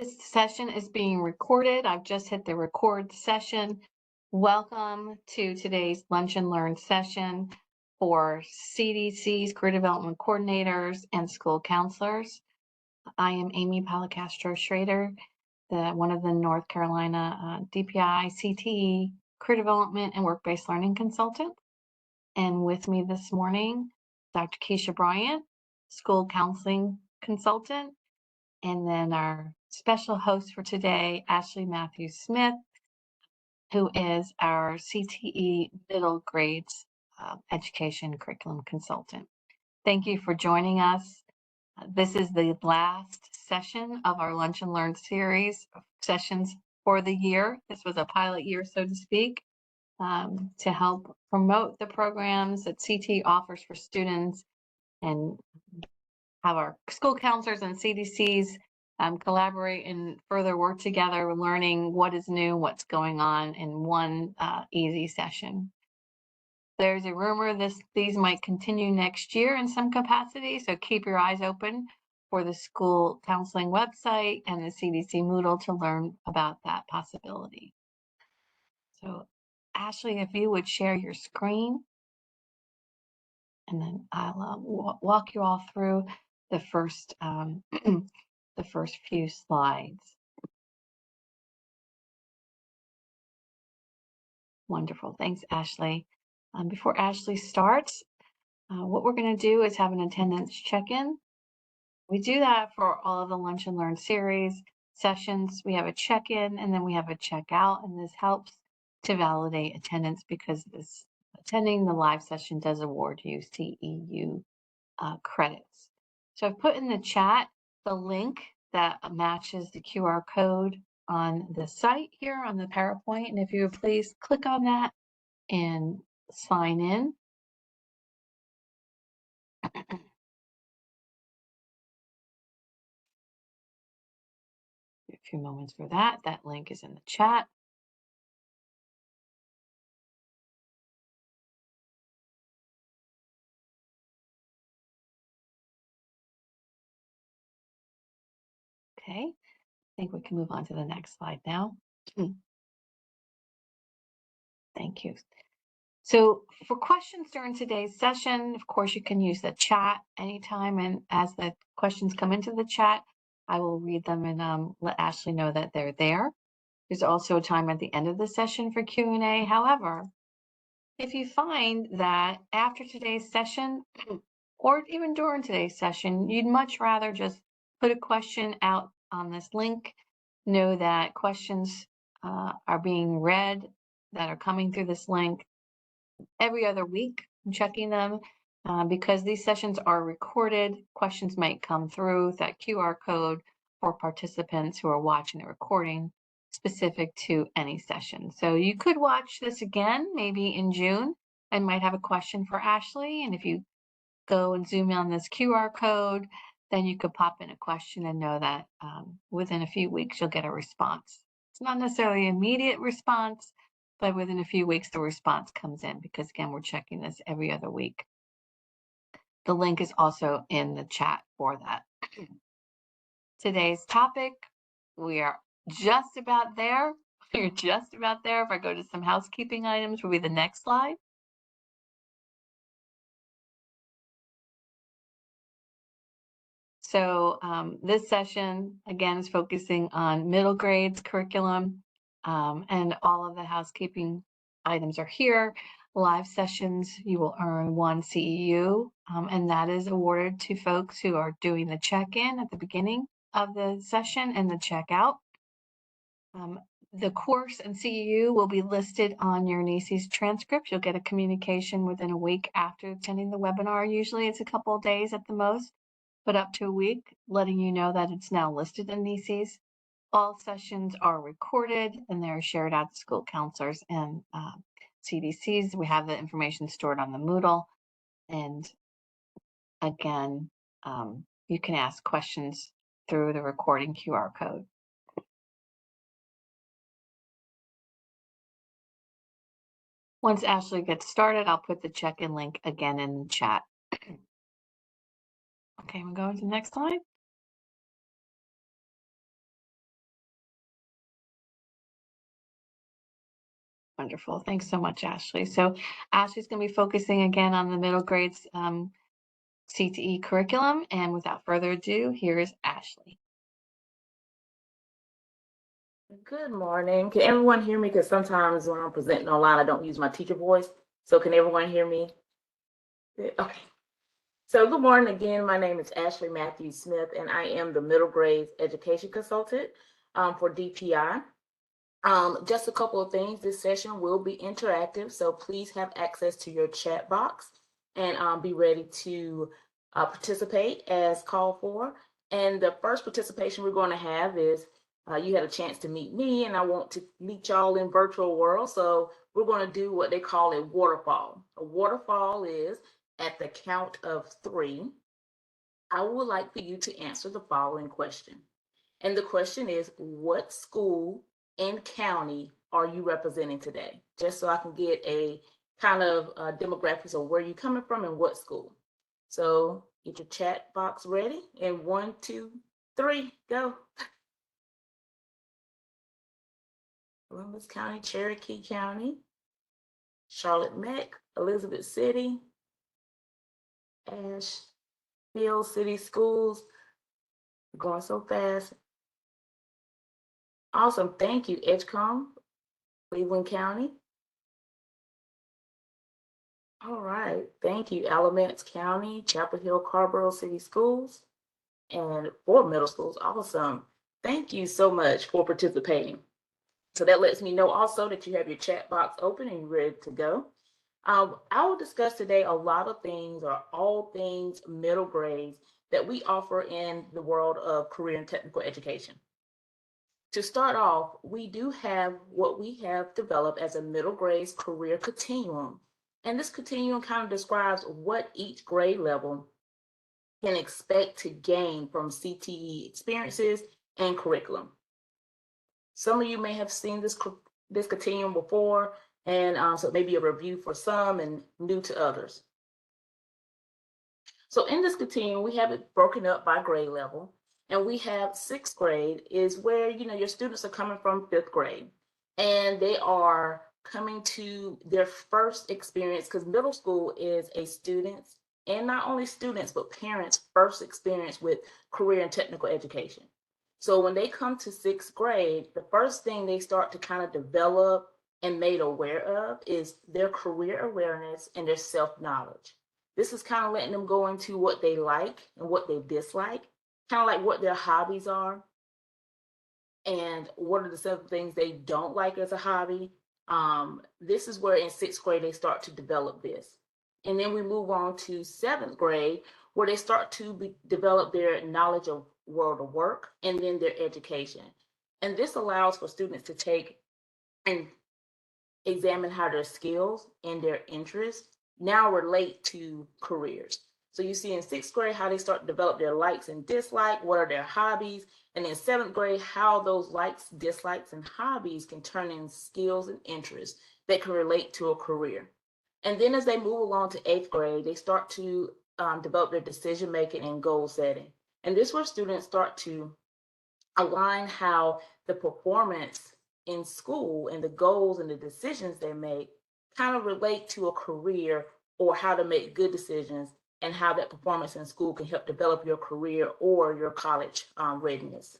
This session is being recorded. I've just hit the record session. Welcome to today's Lunch and Learn session for CDCs, Career Development Coordinators, and school counselors. I am Amy Palacastro Schrader, one of the North Carolina DPI, CTE, Career Development, and Work-Based Learning Consultant. And with me this morning, Dr. Keisha Bryant, School Counseling Consultant, and then our special host for today, Ashley Matthews Smith, who is our CTE middle grades education curriculum consultant. Thank you for joining us. This is the last session of our Lunch and Learn series of sessions for the year. This was a pilot year, so to speak, to help promote the programs that CTE offers for students and have our school counselors and CDCs collaborate and further work together, learning what is new, what's going on in one easy session. There's a rumor these might continue next year in some capacity, so keep your eyes open for the school counseling website and the CDC Moodle to learn about that possibility. So Ashley, if you would share your screen, and then I'll walk you all through the first the first few slides. Wonderful. Thanks, Ashley. Before Ashley starts, what we're going to do is have an attendance check-in. We do that for all of the Lunch and Learn series sessions. We have a check-in and then we have a check-out, and this helps to validate attendance because attending the live session does award you CEU credits. So I've put in the chat the link that matches the QR code on the site here on the PowerPoint. And if you would please click on that and sign in. A few moments for that. That link is in the chat. Okay, I think we can move on to the next slide now. Thank you. So for questions during today's session, of course, you can use the chat anytime. And as the questions come into the chat, I will read them and let Ashley know that they're there. There's also a time at the end of the session for Q&A. However, if you find that after today's session, or even during today's session, you'd much rather just put a question out on this link, know that questions are being read that are coming through this link every other week. I'm checking them because these sessions are recorded. Questions might come through that QR code for participants who are watching the recording specific to any session. So you could watch this again, maybe in June. I might have a question for Ashley, and if you go and zoom in on this QR code, then you could pop in a question and know that within a few weeks you'll get a response. It's not necessarily an immediate response, but within a few weeks the response comes in because, again, we're checking this every other week. The link is also in the chat for that. Today's topic, we are just about there. We're just about there. If I go to some housekeeping items, will be the next slide. So this session, again, is focusing on middle grades curriculum, and all of the housekeeping items are here. Live sessions, you will earn 1 CEU, and that is awarded to folks who are doing the check-in at the beginning of the session and the checkout. The course and CEU will be listed on your NCDPI transcript. You'll get a communication within a week after attending the webinar. Usually it's a couple of days at the most, but up to a week, letting you know that it's now listed in NCDPI. All sessions are recorded and they're shared out to school counselors and CDCs. We have the information stored on the Moodle. And again, you can ask questions through the recording QR code. Once Ashley gets started, I'll put the check-in link again in the chat. Okay, we'll go to the next slide. Wonderful. Thanks so much, Ashley. So Ashley's going to be focusing again on the middle grades CTE curriculum. And without further ado, here is Ashley. Good morning. Can everyone hear me? Because sometimes when I'm presenting online, I don't use my teacher voice. So can everyone hear me? Okay. So good morning again. My name is Ashley Matthews Smith, and I am the middle grades education consultant for DPI. Just a couple of things. This session will be interactive, so please have access to your chat box and be ready to participate as called for. And the first participation we're going to have is you had a chance to meet me, and I want to meet y'all in virtual world. So we're going to do what they call a waterfall. A waterfall is at the count of 3. I would like for you to answer the following question. And the question is, what school and county are you representing today? Just so I can get a kind of demographics of where you're coming from and what school. So get your chat box ready. And 1, 2, 3, go. Columbus County, Cherokee County, Charlotte Meck, Elizabeth City, Asheville City Schools. Going so fast. Awesome. Thank you, Edgecombe, Cleveland County. All right. Thank you, Alamance County, Chapel Hill, Carborough City Schools, and 4 middle schools. Awesome. Thank you so much for participating. So that lets me know also that you have your chat box open and you're ready to go. I will discuss today a lot of things, or all things middle grades, that we offer in the world of career and technical education. To start off, we do have what we have developed as a middle grades career continuum. And this continuum kind of describes what each grade level can expect to gain from CTE experiences and curriculum. Some of you may have seen this continuum before, and so it may be a review for some and new to others. So in this continuum, we have it broken up by grade level. And we have 6th grade is where, your students are coming from 5th grade, and they are coming to their first experience, because middle school is a student's, and not only students, but parents' first experience with career and technical education. So when they come to 6th grade, the first thing they start to kind of develop and made aware of is their career awareness and their self-knowledge. This is kind of letting them go into what they like and what they dislike, kind of like what their hobbies are and what are the 7 things they don't like as a hobby. This is where in 6th grade they start to develop this. And then we move on to 7th grade, where they start to develop their knowledge of world of work and then their education. And this allows for students to take and examine how their skills and their interests now relate to careers. So you see in 6th grade how they start to develop their likes and dislikes, what are their hobbies, and in 7th grade how those likes, dislikes, and hobbies can turn in skills and interests that can relate to a career. And then as they move along to 8th grade, they start to develop their decision making and goal setting. And this is where students start to align how the performance in school and the goals and the decisions they make kind of relate to a career, or how to make good decisions, and how that performance in school can help develop your career or your college readiness.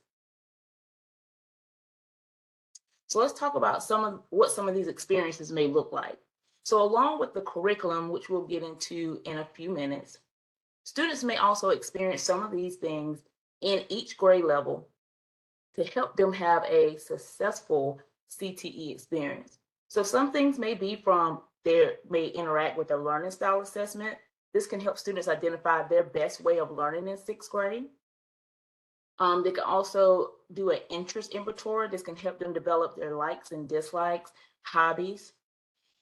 So let's talk about what some of these experiences may look like. So along with the curriculum, which we'll get into in a few minutes, students may also experience some of these things in each grade level to help them have a successful CTE experience. So some things may be from may interact with their learning style assessment. This can help students identify their best way of learning in 6th grade. They can also do an interest inventory. This can help them develop their likes and dislikes, hobbies.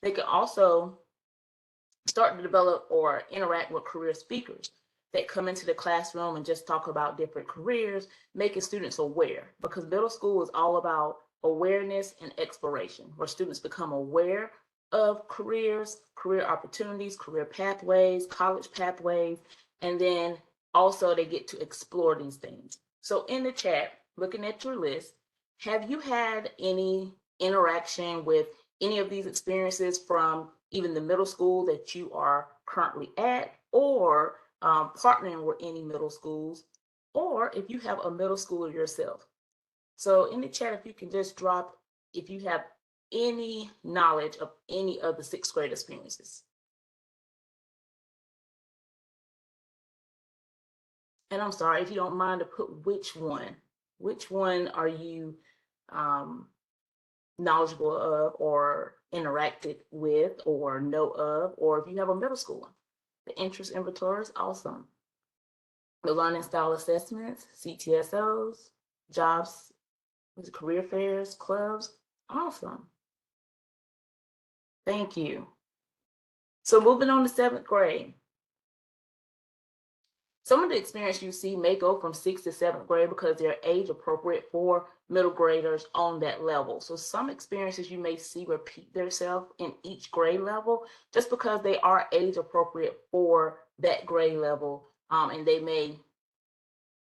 They can also start to develop or interact with career speakers that come into the classroom and just talk about different careers, making students aware, because middle school is all about awareness and exploration, where students become aware of careers, career opportunities, career pathways, college pathways, and then also they get to explore these things. So in the chat, looking at your list, have you had any interaction with any of these experiences from even the middle school that you are currently at, or partnering with any middle schools, or if you have a middle schooler yourself. So in the chat, if you can just drop if you have any knowledge of any of the sixth grade experiences. And I'm sorry, if you don't mind to put which one are you knowledgeable of or interacted with or know of, or if you have a middle schooler. The interest inventory is awesome. The learning style assessments, CTSOs, jobs, career fairs, clubs, awesome. Thank you. So moving on to 7th grade. Some of the experience you see may go from 6th to 7th grade because they're age appropriate for middle graders on that level. So some experiences you may see repeat themselves in each grade level just because they are age appropriate for that grade level. And they may,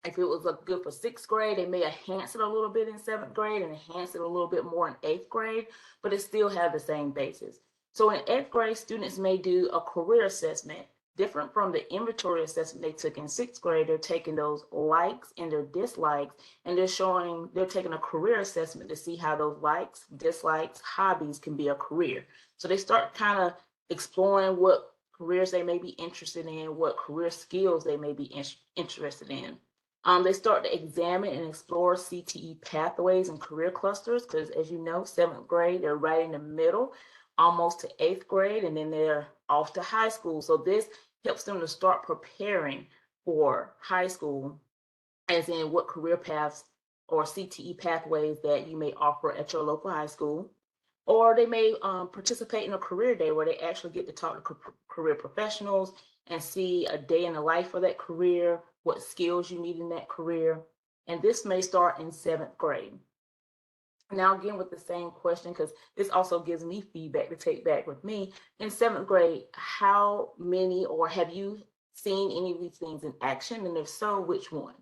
if it was good for 6th grade, they may enhance it a little bit in 7th grade and enhance it a little bit more in 8th grade, but it still have the same basis. So in 8th grade, students may do a career assessment. Different from the inventory assessment they took in 6th grade, they're taking those likes and their dislikes, and they're taking a career assessment to see how those likes, dislikes, hobbies can be a career. So they start kind of exploring what careers they may be interested in, what career skills they may be interested in. They start to examine and explore CTE pathways and career clusters because, as you know, 7th grade, they're right in the middle, almost to 8th grade, and then they're off to high school. So this helps them to start preparing for high school, as in what career paths or CTE pathways that you may offer at your local high school. Or they may participate in a career day where they actually get to talk to career professionals and see a day in the life for that career, what skills you need in that career. And this may start in 7th grade. Now, again, with the same question, because this also gives me feedback to take back with me. In 7th grade, how many or have you seen any of these things in action? And if so, which one?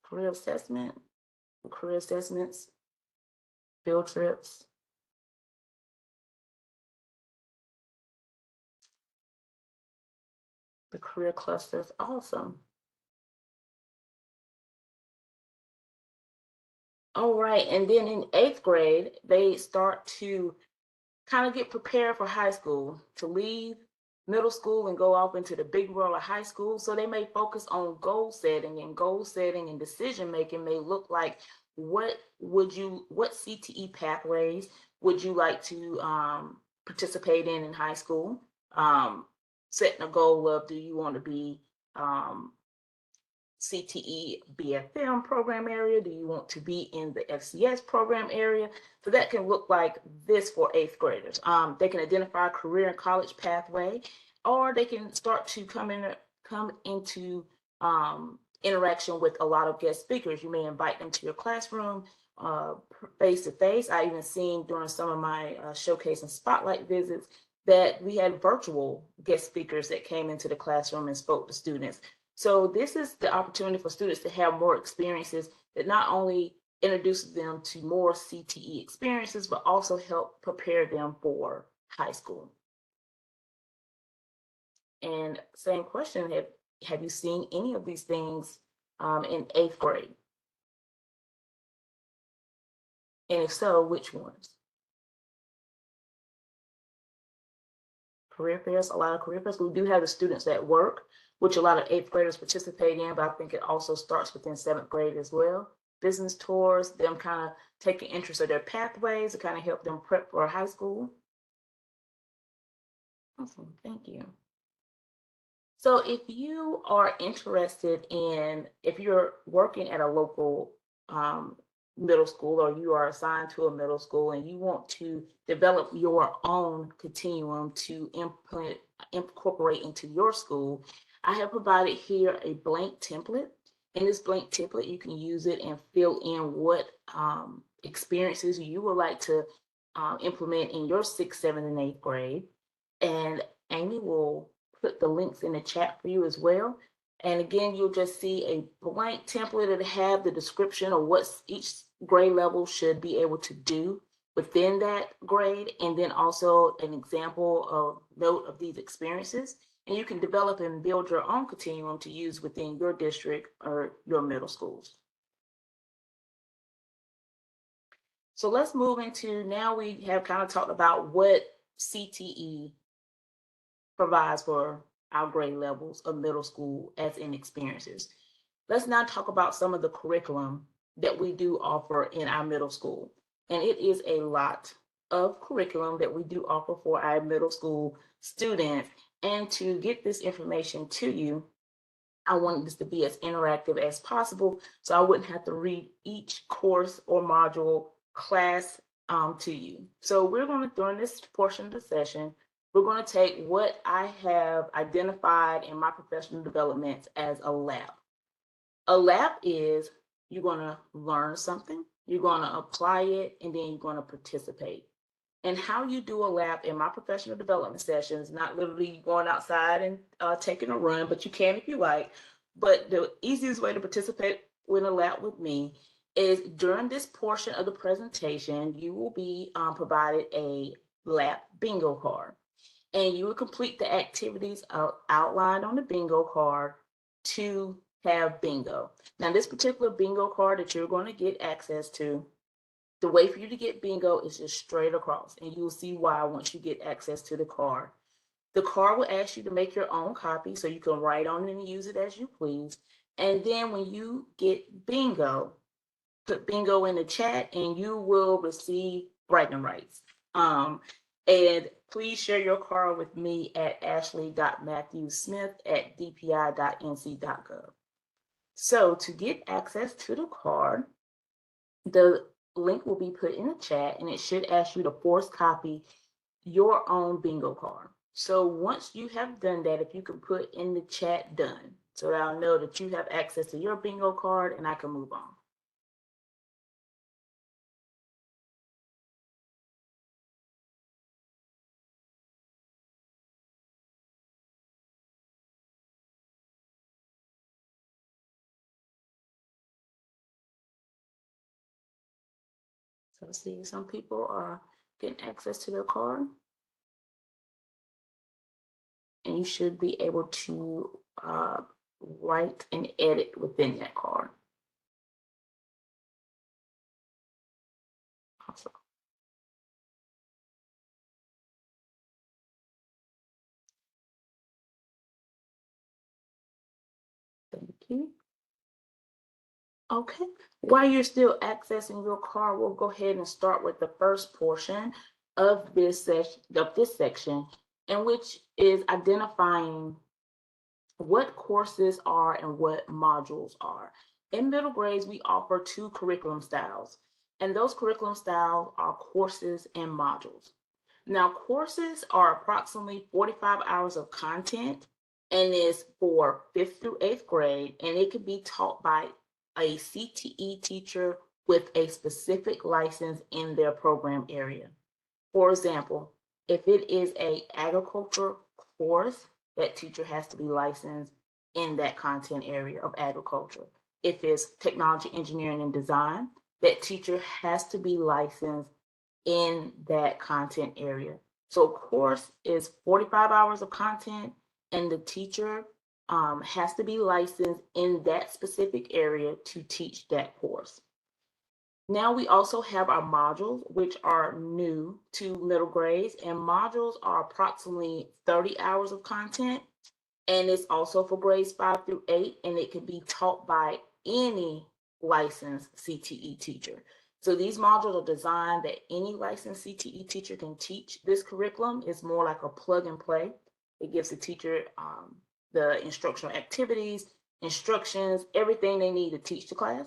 Career assessment, career assessments, field trips. The career clusters, awesome. All right, and then in 8th grade, they start to kind of get prepared for high school, to leave middle school and go off into the big world of high school. So they may focus on goal setting, and decision making may look like what CTE pathways would you like to participate in high school? Setting a goal of, do you want to be CTE BFM program area? Do you want to be in the FCS program area? So that can look like this for 8th graders. They can identify a career and college pathway, or they can start to come into interaction with a lot of guest speakers. You may invite them to your classroom face to face. I even seen during some of my showcase and spotlight visits that we had virtual guest speakers that came into the classroom and spoke to students. So this is the opportunity for students to have more experiences that not only introduces them to more CTE experiences, but also help prepare them for high school. And same question, have you seen any of these things in 8th grade? And if so, which ones? Career fairs, a lot of career fairs. We do have the students at work, which a lot of 8th graders participate in, but I think it also starts within 7th grade as well. Business tours, them kind of taking interest in their pathways to kind of help them prep for high school. Awesome, thank you. So if you are interested if you're working at a local middle school, or you are assigned to a middle school and you want to develop your own continuum to incorporate into your school, I have provided here a blank template. In this blank template, you can use it and fill in what experiences you would like to implement in your 6th, 7th, and 8th grade. And Amy will put the links in the chat for you as well. And again, you'll just see a blank template that have the description of what each grade level should be able to do within that grade, and then also an example of note of these experiences. And you can develop and build your own continuum to use within your district or your middle schools. So let's move into, now we have kind of talked about what CTE provides for our grade levels of middle school as in experiences. Let's now talk about some of the curriculum that we do offer in our middle school. And it is a lot of curriculum that we do offer for our middle school students. And to get this information to you, I wanted this to be as interactive as possible, so I wouldn't have to read each course or module class to you. So we're going to, during this portion of the session, we're going to take what I have identified in my professional development as a lab. A lab is, you're going to learn something, you're going to apply it, and then you're going to participate. And how you do a lab in my professional development sessions, not literally going outside and taking a run, but you can if you like. But the easiest way to participate in a lab with me is during this portion of the presentation, you will be provided a lab bingo card. And you will complete the activities outlined on the bingo card to have bingo. Now, this particular bingo card that you're going to get access to, the way for you to get bingo is just straight across, and you'll see why once you get access to the card. The card will ask you to make your own copy so you can write on it and use it as you please. And then when you get bingo, put bingo in the chat and you will receive bragging rights. And please share your card with me at ashley.matthewsmith@dpi.nc.gov. So to get access to the card, the link will be put in the chat, and it should ask you to force copy your own bingo card. So once you have done that, if you can put in the chat done, so that I'll know that you have access to your bingo card and I can move on. So see, some people are getting access to their card, and you should be able to write and edit within that card. Awesome. Thank you. Okay, while you're still accessing your card, we'll go ahead and start with the first portion of this section, in which is identifying what courses are and what modules are. In middle grades, we offer two curriculum styles, and those curriculum styles are courses and modules. Now, courses are approximately 45 hours of content, and is for 5th through 8th grade, and it can be taught by a CTE teacher with a specific license in their program area. For example, if it is an agriculture course, that teacher has to be licensed in that content area of agriculture. If it's technology, engineering, and design, that teacher has to be licensed in that content area. So course is 45 hours of content, and the teacher has to be licensed in that specific area to teach that course. Now we also have our modules, which are new to middle grades, and modules are approximately 30 hours of content, and it's also for grades 5 through 8, and it can be taught by any licensed CTE teacher. So these modules are designed that any licensed CTE teacher can teach this curriculum. It's more like a plug and play. It gives the teacher the instructional activities, instructions, everything they need to teach the class.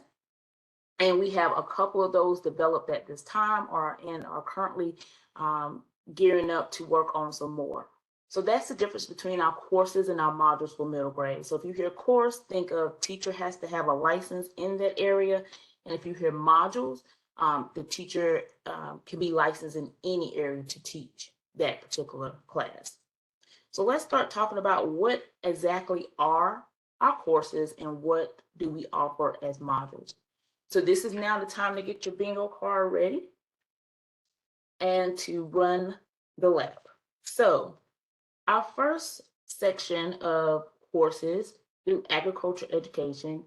And we have a couple of those developed at this time are currently gearing up to work on some more. So that's the difference between our courses and our modules for middle grade. So if you hear course, think of teacher has to have a license in that area. And if you hear modules, the teacher can be licensed in any area to teach that particular class. So let's start talking about what exactly are our courses and what do we offer as modules. So this is now the time to get your bingo card ready and to run the lab. So our first section of courses through agriculture education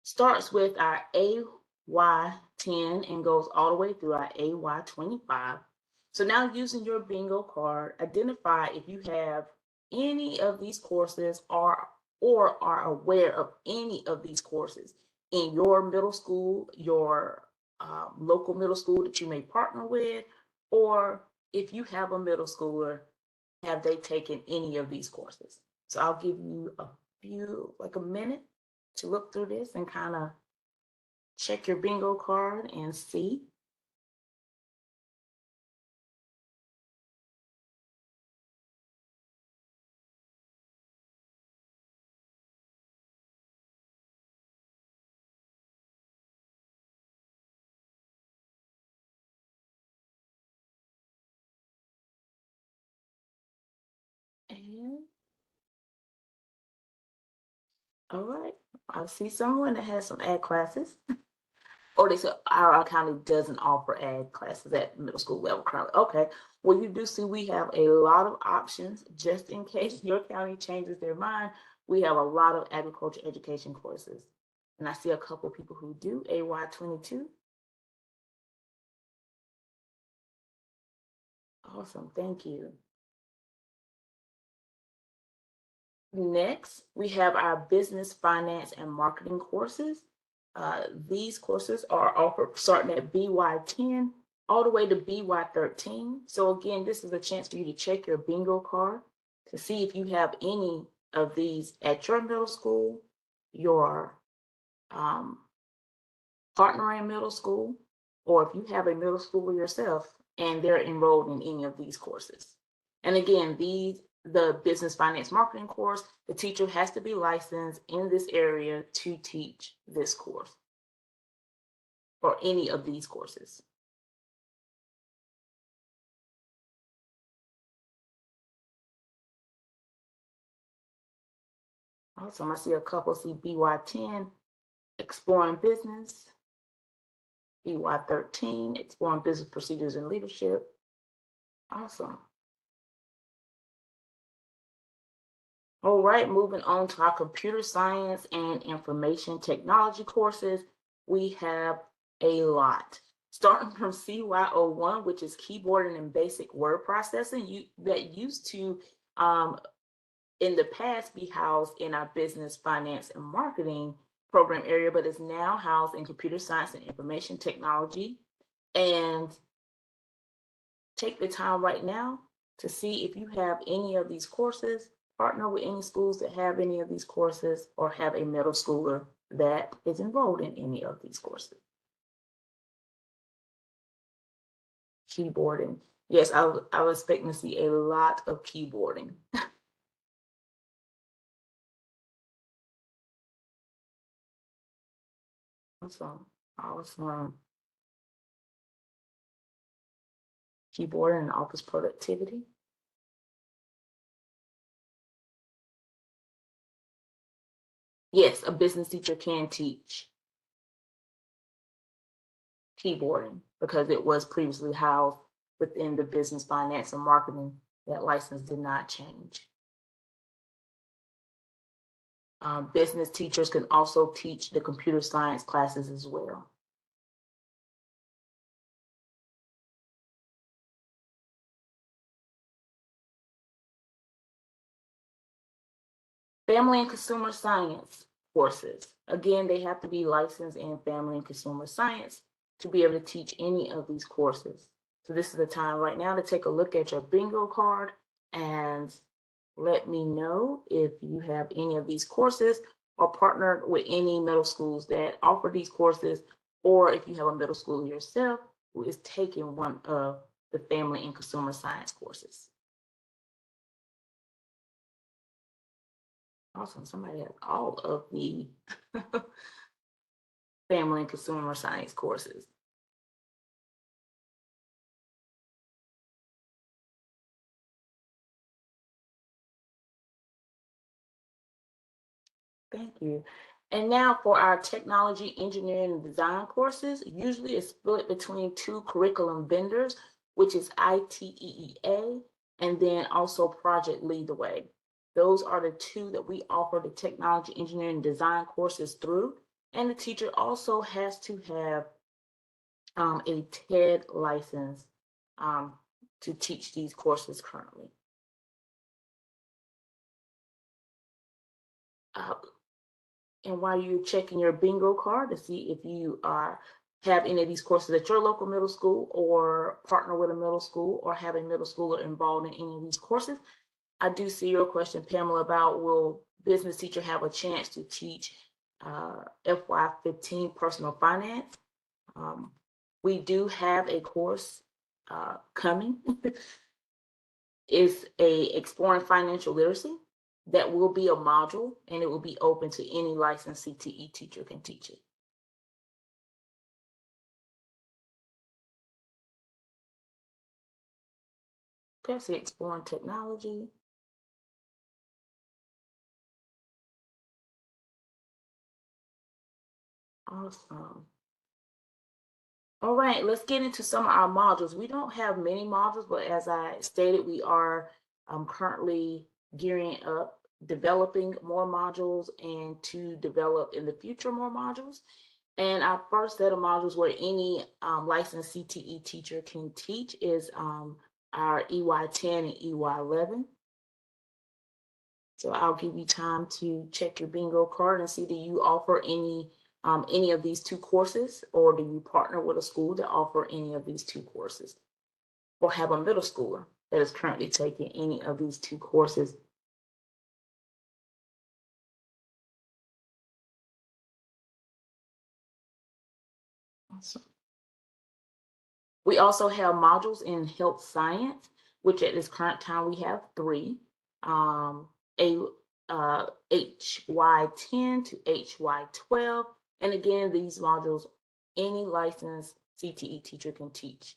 starts with our AY10 and goes all the way through our AY25. So now using your bingo card, identify if you have any of these courses or are aware of any of these courses in your middle school, your local middle school that you may partner with, or if you have a middle schooler, have they taken any of these courses? So I'll give you a few, like a minute to look through this and kind of check your bingo card and see. And all right, I see someone that has some ag classes. Or they said our county doesn't offer ag classes at middle school level currently. Okay, well, you do see we have a lot of options just in case your county changes their mind. We have a lot of agriculture education courses. And I see a couple of people who do AY22. Awesome, thank you. Next, we have our business, finance, and marketing courses. These courses are offered starting at BY10 all the way to BY13. So again, this is a chance for you to check your bingo card to see if you have any of these at your middle school, your partner in middle school, or if you have a middle schooler yourself and they're enrolled in any of these courses. And again, the business finance marketing course, the teacher has to be licensed in this area to teach this course or any of these courses. Awesome. I see a couple. See BY10, exploring business. BY13, exploring business procedures and leadership. Awesome. All right, moving on to our computer science and information technology courses. We have a lot. Starting from CY01, which is keyboarding and basic word processing, that used to in the past be housed in our business, finance, and marketing program area, but is now housed in computer science and information technology. And take the time right now to see if you have any of these courses, partner with any schools that have any of these courses, or have a middle schooler that is enrolled in any of these courses. Keyboarding. Yes, I was expecting to see a lot of keyboarding. Awesome. Keyboarding and office productivity. Yes, a business teacher can teach keyboarding because it was previously housed within the business, finance, and marketing. That license did not change. Business teachers can also teach the computer science classes as well. Family and consumer science courses. Again, they have to be licensed in family and consumer science to be able to teach any of these courses. So this is the time right now to take a look at your bingo card and let me know if you have any of these courses or partnered with any middle schools that offer these courses, or if you have a middle schooler yourself who is taking one of the family and consumer science courses. Awesome, somebody has all of the family and consumer science courses. Thank you. And now for our technology, engineering, and design courses, usually it's split between two curriculum vendors, which is ITEEA and then also Project Lead the Way. Those are the two that we offer the technology, engineering, and design courses through. And the teacher also has to have a TED license to teach these courses currently. And while you're checking your bingo card to see if you have any of these courses at your local middle school or partner with a middle school or have a middle schooler involved in any of these courses, I do see your question, Pamela, about will business teacher have a chance to teach FY15 personal finance? We do have a course coming. It's a exploring financial literacy that will be a module, and it will be open to any licensed CTE teacher can teach it. Okay, so exploring technology. Awesome. All right, let's get into some of our modules. We don't have many modules, but as I stated, we are currently gearing up, developing more modules and to develop in the future more modules. And our first set of modules where any licensed CTE teacher can teach is our EY10 and EY11. So I'll give you time to check your bingo card and see, do you offer any of these two courses, or do you partner with a school to offer any of these two courses, or have a middle schooler that is currently taking any of these two courses? Awesome. We also have modules in health science, which at this current time we have 3. A HY10 to HY12. And again, these modules, any licensed CTE teacher can teach.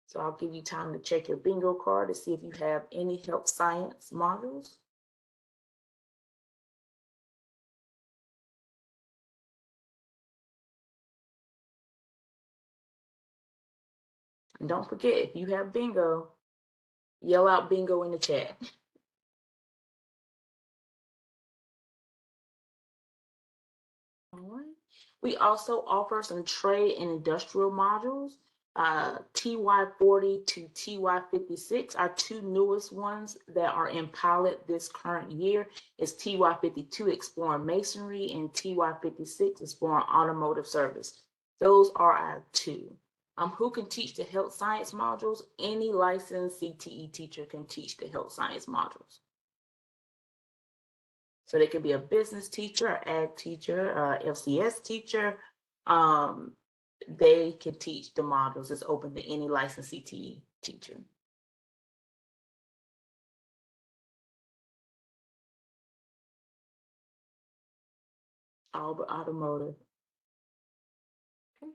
So I'll give you time to check your bingo card to see if you have any health science modules. And don't forget, if you have bingo, yell out bingo in the chat. All right. We also offer some trade and industrial modules. TY40 to TY56 are 2 newest ones that are in pilot this current year. It's TY52 exploring masonry and TY56 exploring automotive service. Those are our 2. Who can teach the health science modules? Any licensed CTE teacher can teach the health science modules. So they could be a business teacher, an ag teacher, FCS teacher. They can teach the modules. It's open to any licensed CTE teacher. Automotive. Okay.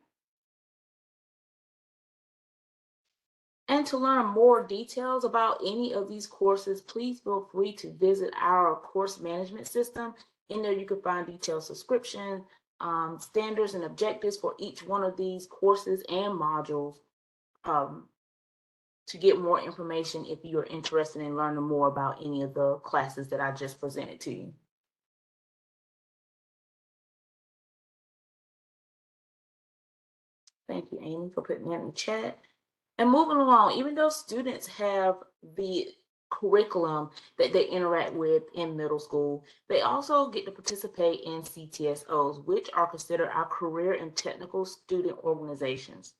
And to learn more details about any of these courses, please feel free to visit our course management system. In there, you can find detailed subscription, standards and objectives for each one of these courses and modules to get more information if you're interested in learning more about any of the classes that I just presented to you. Thank you, Amy, for putting that in the chat. And moving along, even though students have the curriculum that they interact with in middle school, they also get to participate in CTSOs, which are considered our career and technical student organizations.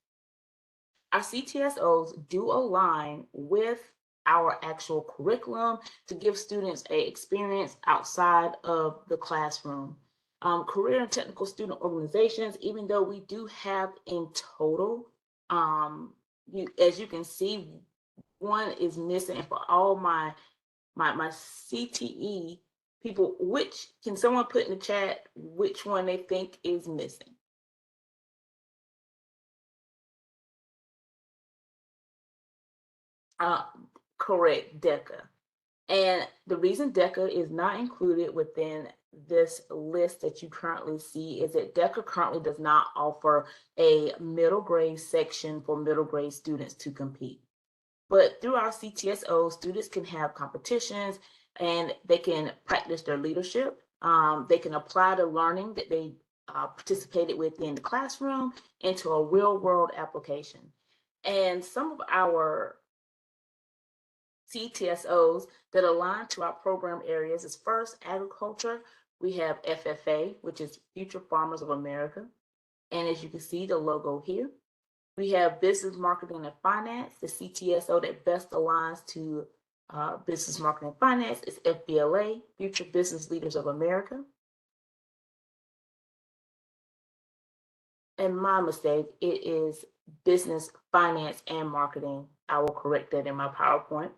Our CTSOs do align with our actual curriculum to give students an experience outside of the classroom. Career and technical student organizations, even though we do have in total, as you can see, one is missing. For all my CTE people, which can someone put in the chat which one they think is missing? Correct, DECA. And the reason DECA is not included within this list that you currently see is that DECA currently does not offer a middle grade section for middle grade students to compete. But through our CTSO, students can have competitions and they can practice their leadership. They can apply the learning that they participated with in the classroom into a real world application. And some of our CTSOs that align to our program areas is first agriculture. We have FFA, which is Future Farmers of America. And as you can see, the logo here. We have business marketing and finance. The CTSO that best aligns to business marketing and finance is FBLA, Future Business Leaders of America. And my mistake, it is business, finance, and marketing. I will correct that in my PowerPoint.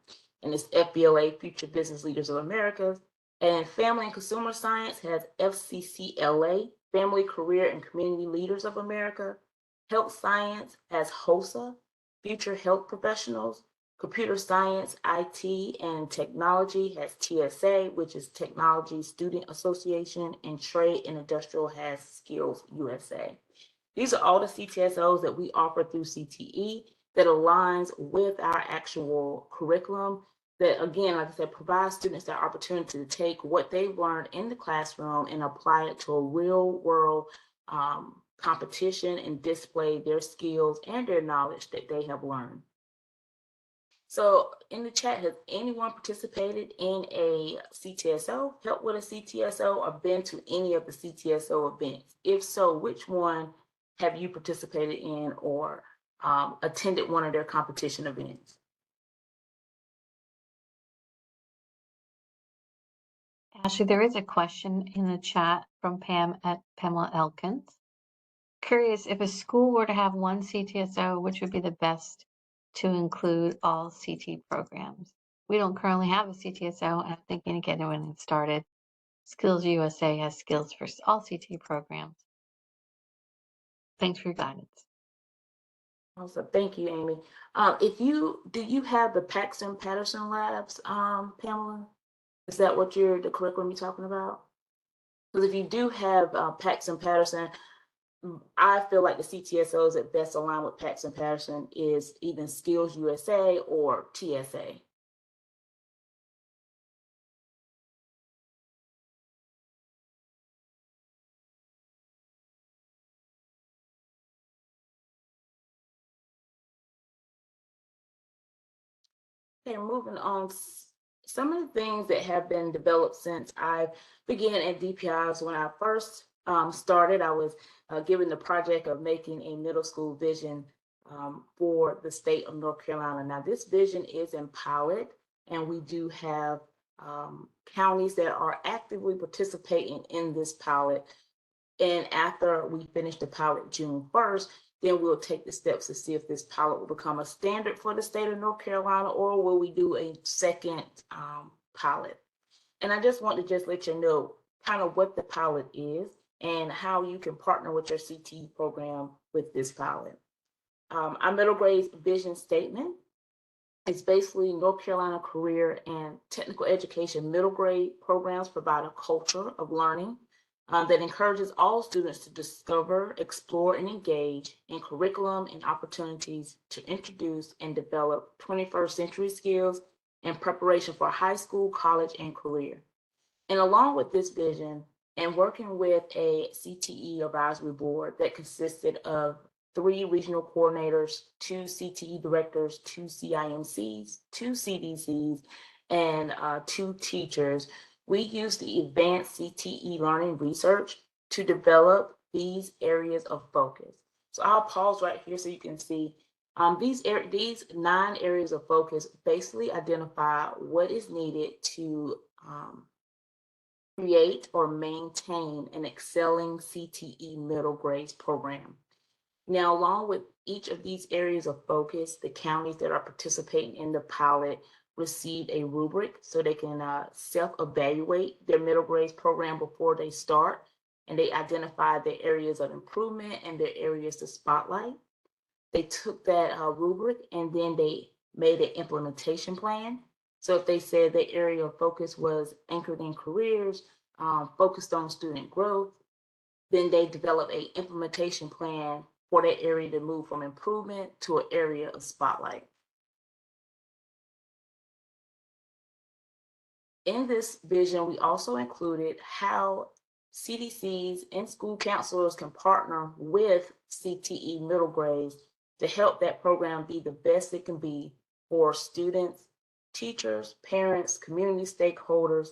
And it's FBLA, Future Business Leaders of America. And Family and Consumer Science has FCCLA, Family, Career, and Community Leaders of America. Health Science has HOSA, Future Health Professionals. Computer Science, IT, and Technology has TSA, which is Technology Student Association, and Trade and Industrial has Skills USA. These are all the CTSOs that we offer through CTE that aligns with our actual curriculum that, again, like I said, provides students that opportunity to take what they've learned in the classroom and apply it to a real world competition and display their skills and their knowledge that they have learned. So in the chat, has anyone participated in a CTSO, helped with a CTSO, or been to any of the CTSO events? If so, which one have you participated in or attended one of their competition events? Ashley, there is a question in the chat from Pam at Pamela Elkins. Curious, if a school were to have one CTSO, which would be the best to include all CT programs? We don't currently have a CTSO, and I'm thinking of getting one started. Skills USA has skills for all CT programs. Thanks for your guidance. Awesome, thank you, Amy. Do you have the Paxton Patterson labs, Pamela? Is that what the curriculum you're talking about? Because if you do have Paxton Patterson, I feel like the CTSOs that best align with Paxton Patterson is either Skills USA or TSA. Okay, moving on. Some of the things that have been developed since I began at DPIs. When I first started, I was given the project of making a middle school vision for the state of North Carolina. Now, this vision is in pilot, and we do have counties that are actively participating in this pilot. And after we finish the pilot June 1st, then we'll take the steps to see if this pilot will become a standard for the state of North Carolina, or will we do a second pilot. And I just want to just let you know kind of what the pilot is and how you can partner with your CTE program with this pilot. Our middle grade vision statement is basically North Carolina career and technical education middle grade programs provide a culture of learning that encourages all students to discover, explore, and engage in curriculum and opportunities to introduce and develop 21st century skills in preparation for high school, college, and career. And along with this vision, and working with a CTE advisory board that consisted of 3 regional coordinators, 2 CTE directors, 2 CIMCs, 2 CDCs, and 2 teachers, we use the advanced CTE learning research to develop these areas of focus. So I'll pause right here so you can see these 9 areas of focus basically identify what is needed to create or maintain an excelling CTE middle grades program. Now, along with each of these areas of focus, the counties that are participating in the pilot received a rubric so they can self-evaluate their middle grades program before they start, and they identified their areas of improvement and their areas to spotlight. They took that rubric and then they made an implementation plan. So if they said their area of focus was anchored in careers, focused on student growth, then they develop a implementation plan for that area to move from improvement to an area of spotlight. In this vision, we also included how CDCs and school counselors can partner with CTE middle grades to help that program be the best it can be for students, teachers, parents, community stakeholders.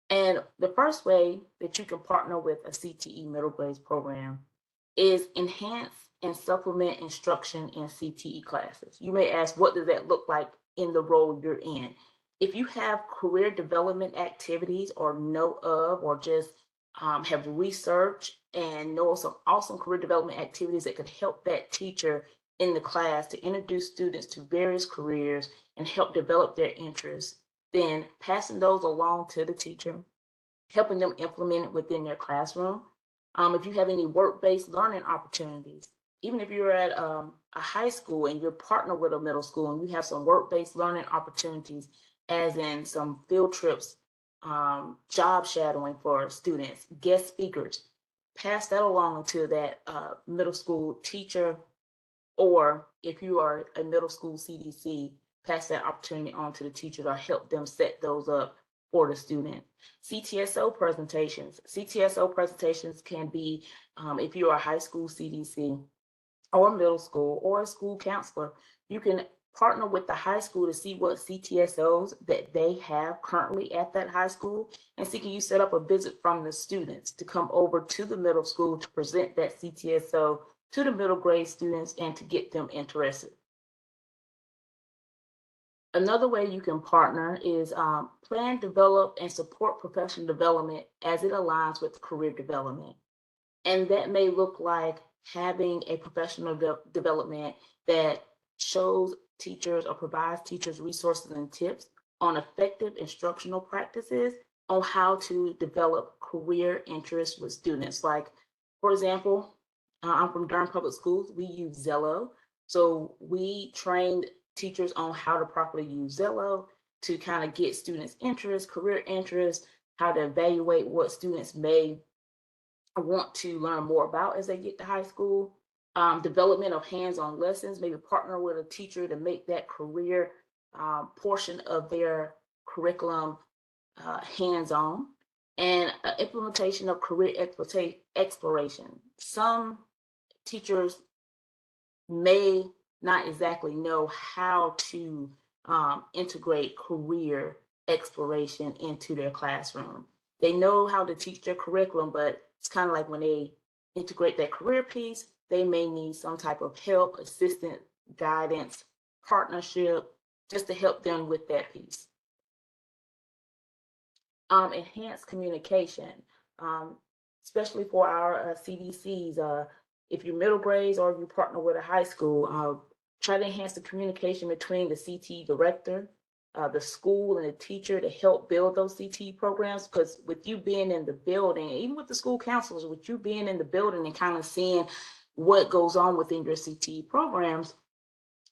And the first way that you can partner with a CTE middle grades program is enhance and supplement instruction in CTE classes. You may ask, what does that look like in the role you're in? If you have career development activities or know of, or just have researched and know some awesome career development activities that could help that teacher in the class to introduce students to various careers and help develop their interests, then passing those along to the teacher, helping them implement it within their classroom. If you have any work-based learning opportunities, even if you're at a high school and you're partnered with a middle school and you have some work-based learning opportunities, as in some field trips, job shadowing for students, guest speakers, pass that along to that middle school teacher, or if you are a middle school CDC, pass that opportunity on to the teachers or help them set those up for the student. CTSO presentations. CTSO presentations can be, if you are a high school CDC or middle school or a school counselor, you can partner with the high school to see what CTSOs that they have currently at that high school, and see, can you set up a visit from the students to come over to the middle school to present that CTSO to the middle grade students and to get them interested. Another way you can partner is plan, develop, and support professional development as it aligns with career development. And that may look like having a professional development that shows teachers or provides teachers resources and tips on effective instructional practices on how to develop career interests with students. Like, for example, I'm from Durham Public Schools. We use Zello. So we trained teachers on how to properly use Zello to kind of get students' interest, career interest, how to evaluate what students may want to learn more about as they get to high school. Development of hands-on lessons, maybe partner with a teacher to make that career portion of their curriculum hands-on, and implementation of career exploration. Some teachers may not exactly know how to integrate career exploration into their classroom. They know how to teach their curriculum, but it's kind of like when they integrate that career piece, they may need some type of help, assistance, guidance, partnership, just to help them with that piece. Enhanced communication, especially for our CDCs. If you're middle grades or if you partner with a high school, try to enhance the communication between the CTE director, the school, and the teacher to help build those CTE programs. Because with you being in the building, even with the school counselors, with you being in the building and kind of seeing what goes on within your CTE programs,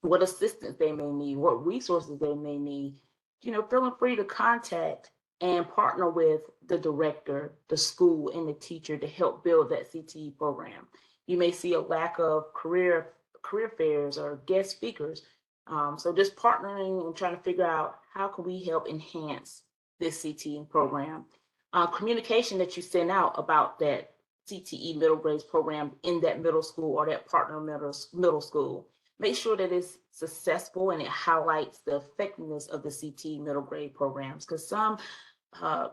what assistance they may need, what resources they may need, feeling free to contact and partner with the director, the school, and the teacher to help build that CTE program. You may see a lack of career fairs or guest speakers. So just partnering and trying to figure out how can we help enhance this CTE program. Communication that you send out about that CTE middle grades program in that middle school or that partner middle school. Make sure that it's successful and it highlights the effectiveness of the CTE middle grade programs, because some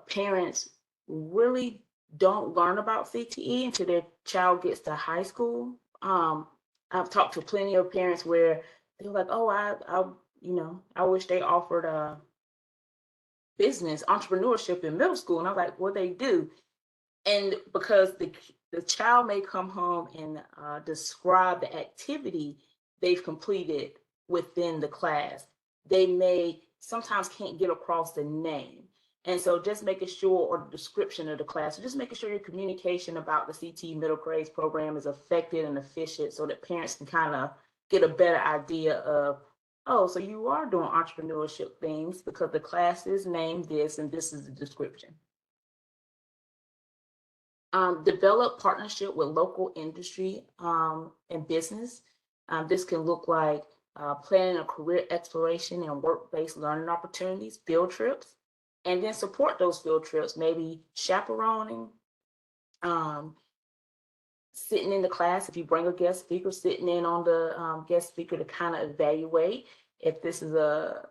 parents really don't learn about CTE until their child gets to high school. I've talked to plenty of parents where they're like, "Oh, I wish they offered business entrepreneurship in middle school," and I'm like, "Well, they do," and because the child may come home and describe the activity they've completed within the class, they may sometimes can't get across the name. And so just making sure, or the description of the class, so just making sure your communication about the CTE middle grades program is effective and efficient so that parents can kind of get a better idea of Oh, so you are doing entrepreneurship things because the class is named this and this is the description. Develop partnership with local industry and business. This can look like planning a career exploration and work-based learning opportunities, field trips, and then support those field trips, maybe chaperoning, um, sitting in the class. If you bring a guest speaker, sitting in on the guest speaker to kind of evaluate if this is a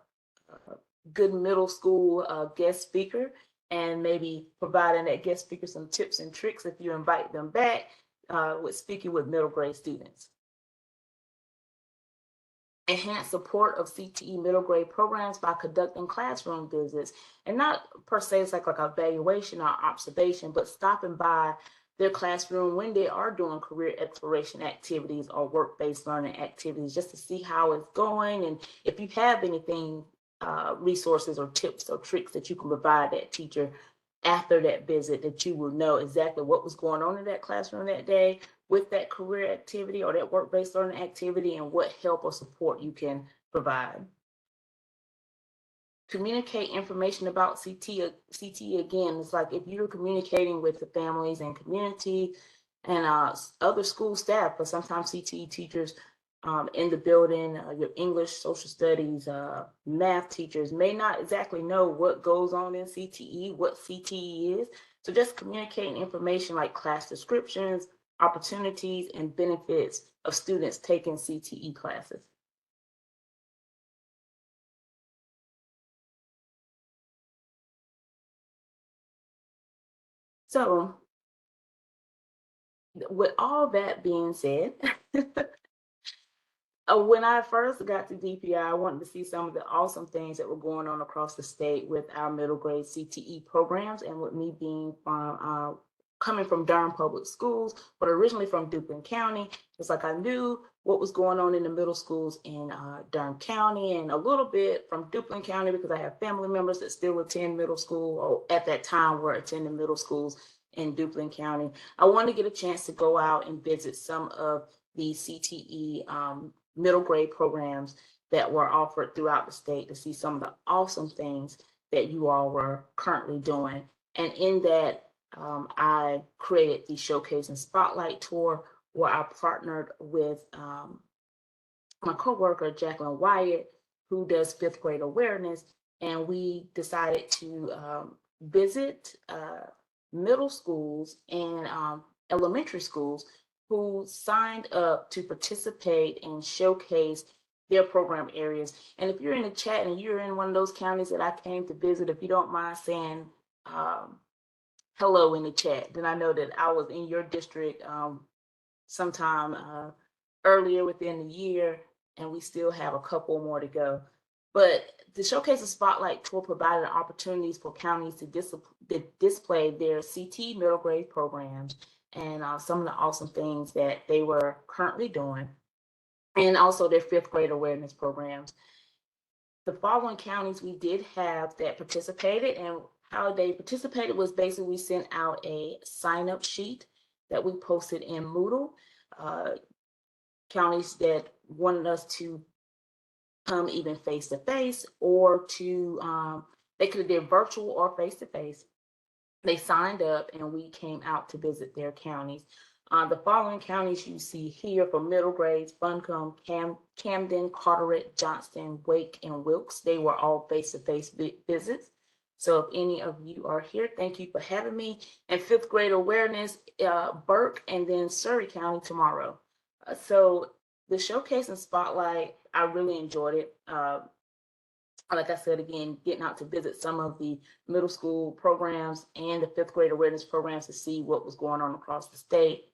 good middle school guest speaker, and maybe providing that guest speaker some tips and tricks if you invite them back with speaking with middle grade students. Enhance support of CTE middle grade programs by conducting classroom visits, and not per se it's like a evaluation or observation, but stopping by their classroom when they are doing career exploration activities or work-based learning activities, just to see how it's going, and if you have anything, resources or tips or tricks that you can provide that teacher after that visit, that you will know exactly what was going on in that classroom that day with that career activity or that work-based learning activity, and what help or support you can provide. Communicate information about CTE again. It's like if you're communicating with the families and community and other school staff, but sometimes CTE teachers in the building, your English, social studies, math teachers may not exactly know what goes on in CTE, what CTE is. So just communicating information like class descriptions, opportunities, and benefits of students taking CTE classes. So with all that being said, when I first got to DPI, I wanted to see some of the awesome things that were going on across the state with our middle grade CTE programs, and with me being from coming from Durham Public Schools, but originally from Duplin County, it's like I knew what was going on in the middle schools in Durham County, and a little bit from Duplin County because I have family members that still attend middle school, or at that time were attending middle schools in Duplin County. I wanted to get a chance to go out and visit some of the CTE middle grade programs that were offered throughout the state, to see some of the awesome things that you all were currently doing. And in that, I created the Showcase and Spotlight Tour, where I partnered with my coworker, Jacqueline Wyatt, who does fifth grade awareness. And we decided to visit middle schools and elementary schools who signed up to participate and showcase their program areas. And if you're in the chat and you're in one of those counties that I came to visit, if you don't mind saying hello in the chat, then I know that I was in your district sometime earlier within the year, and we still have a couple more to go. But the Showcase and Spotlight Tour provided opportunities for counties to display their CT middle grade programs and some of the awesome things that they were currently doing, and also their fifth grade awareness programs. The following counties we did have that participated, and how they participated was basically we sent out a sign-up sheet that we posted in Moodle. Counties that wanted us to come even face to face, or to they could have did virtual or face to face. They signed up and we came out to visit their counties. The following counties you see here for middle grades: Buncombe, Camden, Carteret, Johnston, Wake, and Wilkes. They were all face-to-face visits. So if any of you are here, thank you for having me. And fifth grade awareness, Burke, and then Surrey County tomorrow. So the Showcase and Spotlight, I really enjoyed it. Like I said, again, getting out to visit some of the middle school programs and the fifth grade awareness programs to see what was going on across the state.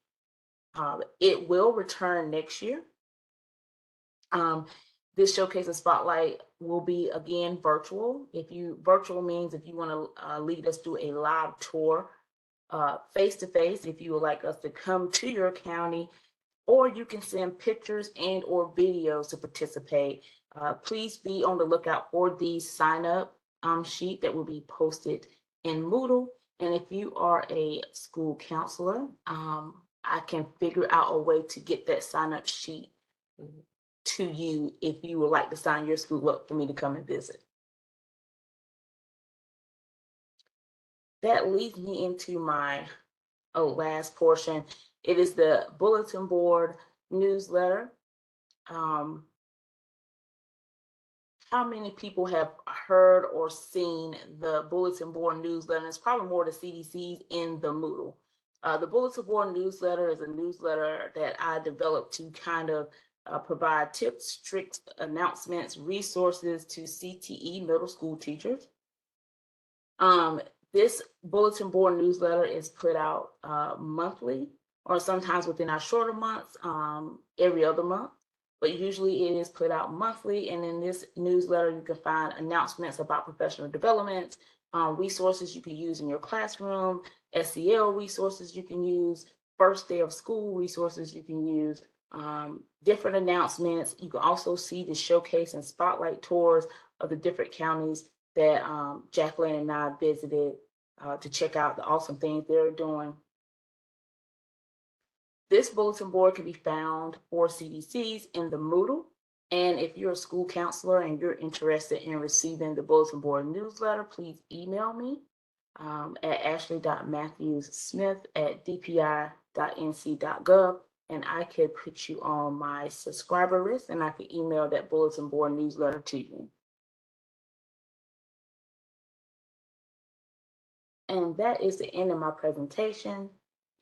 It will return next year. This Showcase and Spotlight will be again virtual. Virtual means if you want to lead us through a live tour face to face, if you would like us to come to your county, or you can send pictures and or videos to participate. Please be on the lookout for the sign up sheet that will be posted in Moodle. And if you are a school counselor, I can figure out a way to get that sign up sheet to you if you would like to sign your school up for me to come and visit. That leads me into my last portion. It is the bulletin board newsletter. How many people have heard or seen the bulletin board newsletter? It's probably more the CDCs in the Moodle. The bulletin board newsletter is a newsletter that I developed to kind of provide tips, tricks, announcements, resources to CTE middle school teachers. This bulletin board newsletter is put out monthly, or sometimes within our shorter months, every other month. But usually it is put out monthly. And in this newsletter, you can find announcements about professional development, resources you can use in your classroom, SEL resources you can use, first day of school resources you can use, different announcements. You can also see the showcase and spotlight tours of the different counties that Jacqueline and I visited to check out the awesome things they're doing. This bulletin board can be found for CDCs in the Moodle. And if you're a school counselor and you're interested in receiving the bulletin board newsletter, please email me at ashley.matthewssmith@dpi.nc.gov, and I could put you on my subscriber list, and I could email that bulletin board newsletter to you. And that is the end of my presentation.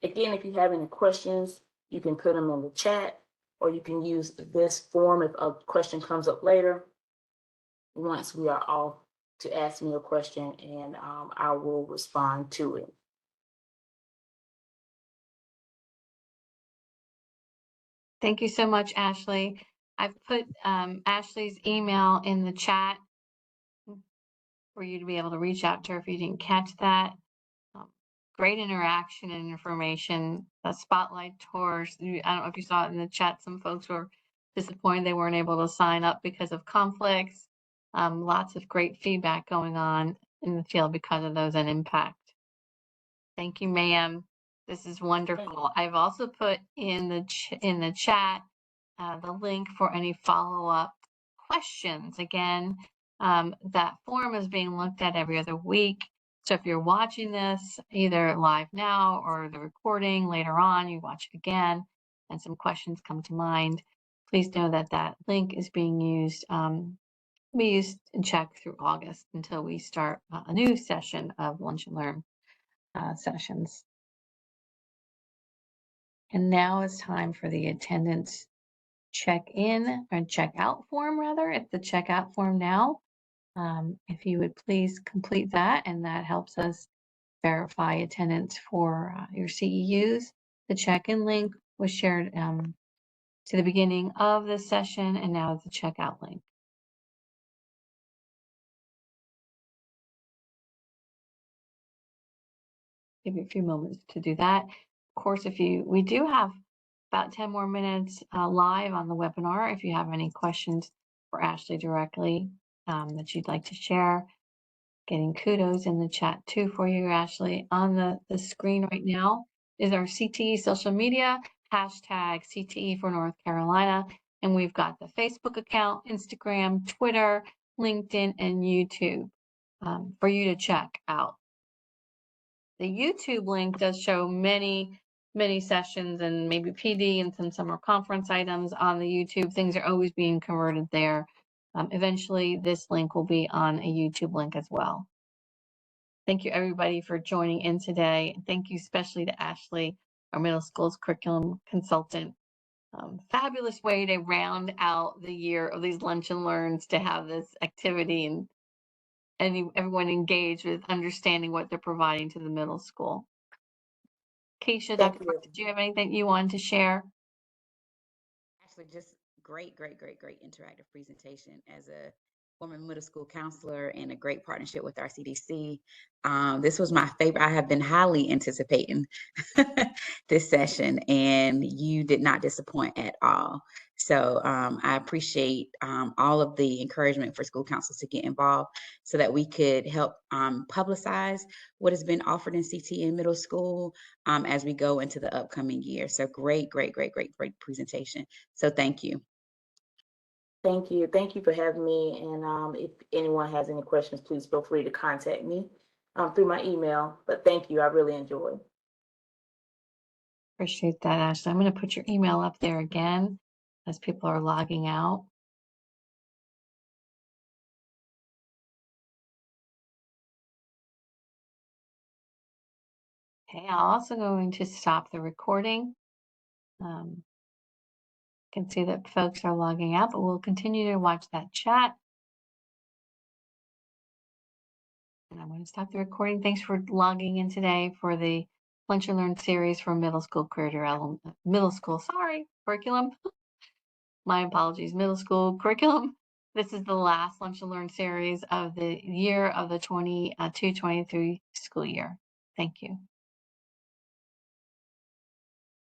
Again, if you have any questions, you can put them in the chat, or you can use this form if a question comes up later. Once we are off, to ask me a question, and I will respond to it. Thank you so much, Ashley. I've put Ashley's email in the chat for you to be able to reach out to her if you didn't catch that. Great interaction and information. Spotlight tours. I don't know if you saw it in the chat. Some folks were disappointed they weren't able to sign up because of conflicts. Lots of great feedback going on in the field because of those and impact. Thank you, ma'am. This is wonderful. I've also put in the chat the link for any follow-up questions. Again, that form is being looked at every other week. So if you're watching this either live now or the recording later on, you watch it again and some questions come to mind, please know that that link is being used, be used and checked through August until we start a new session of Lunch and Learn sessions. And now it's time for the attendance check-in or check-out form, rather. It's the check-out form now. If you would please complete that, and that helps us verify attendance for your CEUs. The check-in link was shared to the beginning of the session, and now it's the checkout link. Give you a few moments to do that. Of course, we do have about 10 more minutes live on the webinar. If you have any questions for Ashley directly that you'd like to share, getting kudos in the chat too for you, Ashley. On the screen right now is our CTE social media, hashtag CTE for North Carolina. And we've got the Facebook account, Instagram, Twitter, LinkedIn, and YouTube for you to check out. The YouTube link does show many sessions and maybe PD and some summer conference items on the YouTube. Things are always being converted there. Eventually, this link will be on a YouTube link as well. Thank you, everybody, for joining in today. Thank you especially to Ashley, our middle school's curriculum consultant. Fabulous way to round out the year of these Lunch and Learns, to have this activity and everyone engaged with understanding what they're providing to the middle school. Keisha, Dr. Park, did you have anything you wanted to share? Actually, just great interactive presentation. As a former middle school counselor and a great partnership with our CDC, this was my favorite. I have been highly anticipating this session, and you did not disappoint at all. So I appreciate all of the encouragement for school councils to get involved so that we could help publicize what has been offered in CTE in middle school as we go into the upcoming year. So great presentation. So thank you. Thank you. Thank you for having me. And if anyone has any questions, please feel free to contact me through my email. But thank you. I really enjoyed. Appreciate that, Ashley. I'm going to put your email up there again as people are logging out. Okay, I'm also going to stop the recording. Can see that folks are logging out, but we'll continue to watch that chat. And I'm going to stop the recording. Thanks for logging in today for the Lunch and Learn series for middle school curriculum. My apologies, middle school curriculum. This is the last Lunch and Learn series of the year of the 22-23 school year. Thank you.